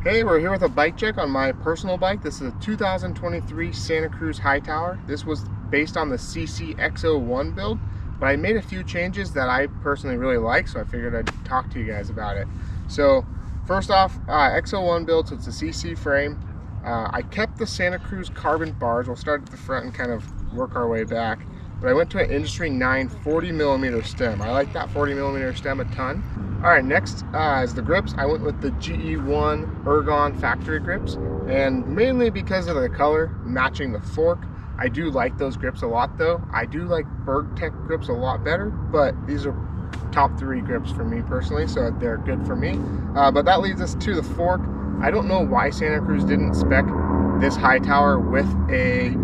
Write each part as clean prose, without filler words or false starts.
Hey, we're here with a bike check on my personal bike. This is a 2023 Santa Cruz Hightower. This was based on the CCX01 build, but I made a few changes that I personally really like, so I figured I'd talk to you guys about it. So first off, X01 build, so it's a CC frame. I kept the Santa Cruz carbon bars. We'll start at the front and kind of work our way back. But I went to an Industry 9 40mm stem. I like that 40mm stem a ton. All right, next is the grips. I went with the GE1 Ergon factory grips, and mainly because of the color matching the fork. I do like those grips a lot though. I do like Bergtech grips a lot better, but these are top 3 grips for me personally, so they're good for me. But that leads us to the fork. I don't know why Santa Cruz didn't spec this Hightower with a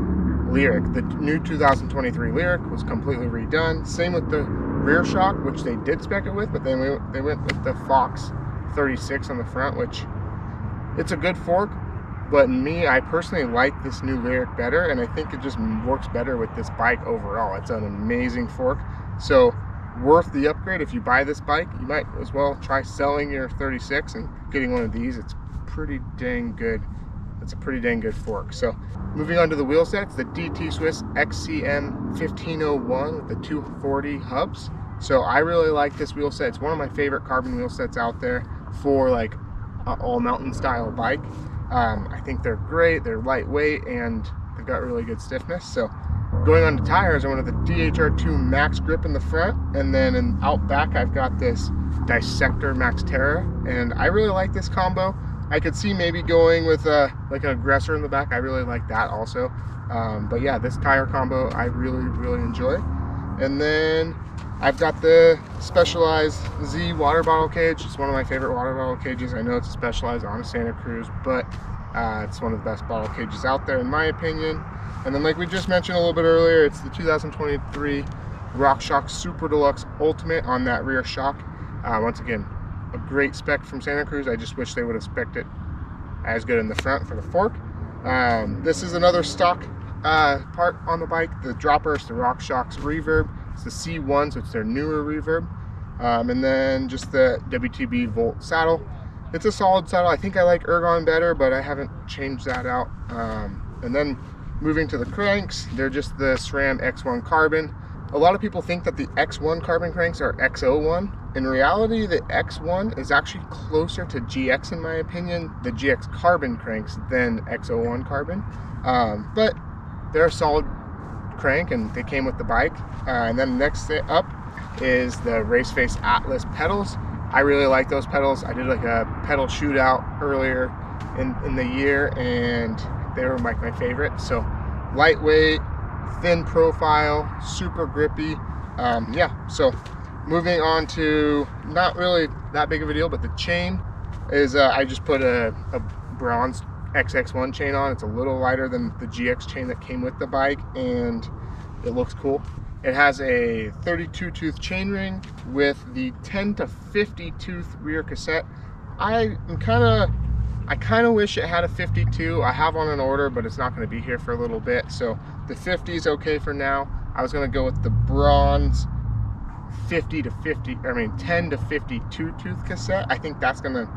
Lyric. The new 2023 Lyric was completely redone. Same with the rear shock, which they did spec it with, but then they went with the Fox 36 on the front, which it's a good fork, but I personally like this new Lyric better, and I think it just works better with this bike overall. It's an amazing fork, so worth the upgrade. If you buy this bike, you might as well try selling your 36 and getting one of these. It's pretty dang good. It's a pretty dang good fork. So moving on to the wheel sets, the DT Swiss XCM 1501 with the 240 hubs. So I really like this wheel set. It's one of my favorite carbon wheel sets out there for like an all mountain style bike. I think they're great, they're lightweight, and they've got really good stiffness. So going on to tires, I went with the DHR2 Max Grip in the front, and then out back I've got this Dissector Max Terra, and I really like this combo. I could see maybe going with like an aggressor in the back. I really like that also. But yeah, this tire combo I really enjoy. And then I've got the Specialized Z water bottle cage. It's one of my favorite water bottle cages. I know it's Specialized on a Santa Cruz, but it's one of the best bottle cages out there in my opinion. And then like we just mentioned a little bit earlier, it's the 2023 RockShox Super Deluxe Ultimate on that rear shock. Once again, a great spec from Santa Cruz. I just wish they would have spec'd it as good in the front for the fork. This is another stock part on the bike. The dropper is the RockShox Reverb. It's the C1, so it's their newer reverb. And then just the WTB Volt saddle. It's a solid saddle. I think I like Ergon better, but I haven't changed that out. And then moving to the cranks, they're just the SRAM X1 carbon. A lot of people think that the X1 carbon cranks are X01. In reality, the X1 is actually closer to GX in my opinion, the GX carbon cranks, than X01 carbon. But they're a solid crank and they came with the bike. And then next up is the Raceface Atlas pedals. I really like those pedals. I did like a pedal shootout earlier in the year, and they were like my favorite. So lightweight, thin profile, super grippy. Yeah, so moving on to not really that big of a deal, but the chain is I just put a bronze XX1 chain on. It's a little lighter than the GX chain that came with the bike, and it looks cool. It has a 32 tooth chain ring with the 10 to 50 tooth rear cassette. I kind of wish it had a 52. I have one in order, but it's not going to be here for a little bit, so the 50 is okay for now. I was going to go with the bronze 10 to 52 tooth cassette. I think that's going to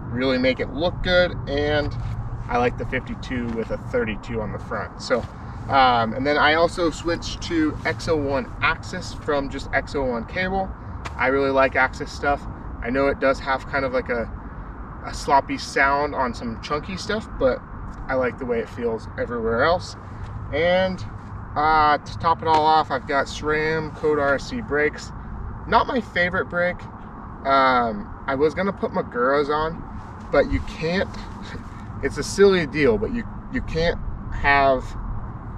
really make it look good, and I like the 52 with a 32 on the front. So and then I also switched to X01 Axis from just X01 cable. I really like Axis stuff. I know it does have kind of like a sloppy sound on some chunky stuff, but I like the way it feels everywhere else. And to top it all off, I've got SRAM Code RSC brakes. Not my favorite brake. I was gonna put Maguras on, but you can't. It's a silly deal, but you can't have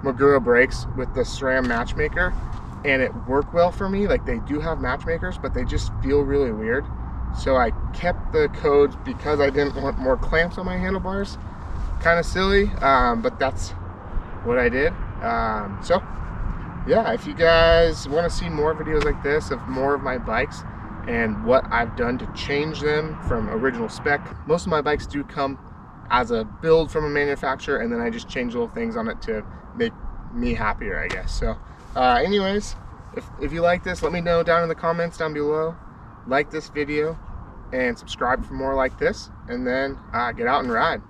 Magura brakes with the SRAM matchmaker and it work well for me. Like, they do have matchmakers, but they just feel really weird. So I kept the codes because I didn't want more clamps on my handlebars. Kind of silly, but that's what I did. So yeah, if you guys want to see more videos like this of more of my bikes and what I've done to change them from original spec, most of my bikes do come as a build from a manufacturer, and then I just change little things on it to make me happier, I guess. So anyways, if you like this, let me know down in the comments down below. Like this video, and subscribe for more like this, and then get out and ride.